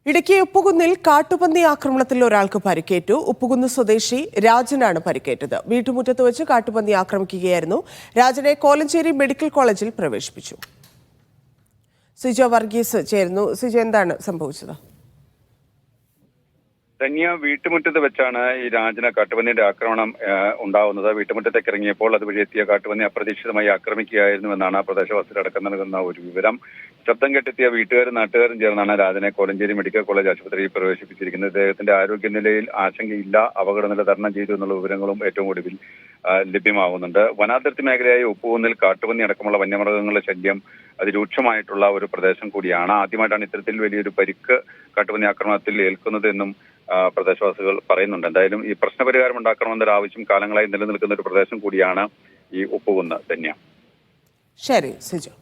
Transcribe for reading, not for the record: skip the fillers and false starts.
ഇടുക്കി ഉപ്പുകുന്നിൽ കാട്ടുപന്നി ആക്രമണത്തിൽ ഒരാൾക്ക് പരിക്കേറ്റു. ഉപ്പുകുന്ന് സ്വദേശി രാജനാണ് പരിക്കേറ്റത്. വീട്ടുമുറ്റത്ത് വെച്ച് കാട്ടുപന്നി ആക്രമിക്കുകയായിരുന്നു. രാജനെ കോലഞ്ചേരി മെഡിക്കൽ കോളേജിൽ പ്രവേശിപ്പിച്ചു. സിജോ വർഗീസ് ചേരുന്നു. സിജോ, എന്താണ് സംഭവിച്ചത്? ധന്യ, വീട്ടുമുറ്റത്ത് വെച്ചാണ് ഈ രാജന കാട്ടുപന്നിയുടെ ആക്രമണം ഉണ്ടാവുന്നത്. വീട്ടുമുറ്റത്തേക്ക് ഇറങ്ങിയപ്പോൾ അതുവഴി എത്തിയ കാട്ടുപന്നി അപ്രതീക്ഷിതമായി ആക്രമിക്കുകയായിരുന്നുവെന്നാണ് പ്രദേശവാസികളടക്കം നൽകുന്ന ഒരു വിവരം. ശബ്ദം കെട്ടെത്തിയ വീട്ടുകാരും നാട്ടുകാരും ചേർന്നാണ് രാജനെ കോലഞ്ചേരി മെഡിക്കൽ കോളേജ് ആശുപത്രിയിൽ പ്രവേശിപ്പിച്ചിരിക്കുന്നത്. അദ്ദേഹത്തിന്റെ ആരോഗ്യനിലയിൽ ആശങ്കയില്ല, അപകടനില തരണം ചെയ്തു എന്നുള്ള വിവരങ്ങളും ഏറ്റവും ഒടുവിൽ ലഭ്യമാവുന്നുണ്ട്. വനാതിർത്തി മേഖലയായ ഉപ്പുകുന്നിൽ കാട്ടുപന്നി അടക്കമുള്ള വന്യമൃഗങ്ങളുടെ ശല്യം അതിരൂക്ഷമായിട്ടുള്ള ഒരു പ്രദേശം കൂടിയാണ്. ആദ്യമായിട്ടാണ് ഇത്തരത്തിൽ വലിയൊരു പരിക്ക് കാട്ടുപന്നി ആക്രമണത്തിൽ ഏൽക്കുന്നത് എന്നും പ്രദേശവാസികൾ പറയുന്നുണ്ട്. എന്തായാലും ഈ പ്രശ്നപരിഹാരം ഉണ്ടാക്കണമെന്നൊരു ആവശ്യം കാലങ്ങളായി നിലനിൽക്കുന്ന ഒരു പ്രദേശം കൂടിയാണ് ഈ ഉപ്പുകുന്ന്. ധന്യ. ശരി സിജോ.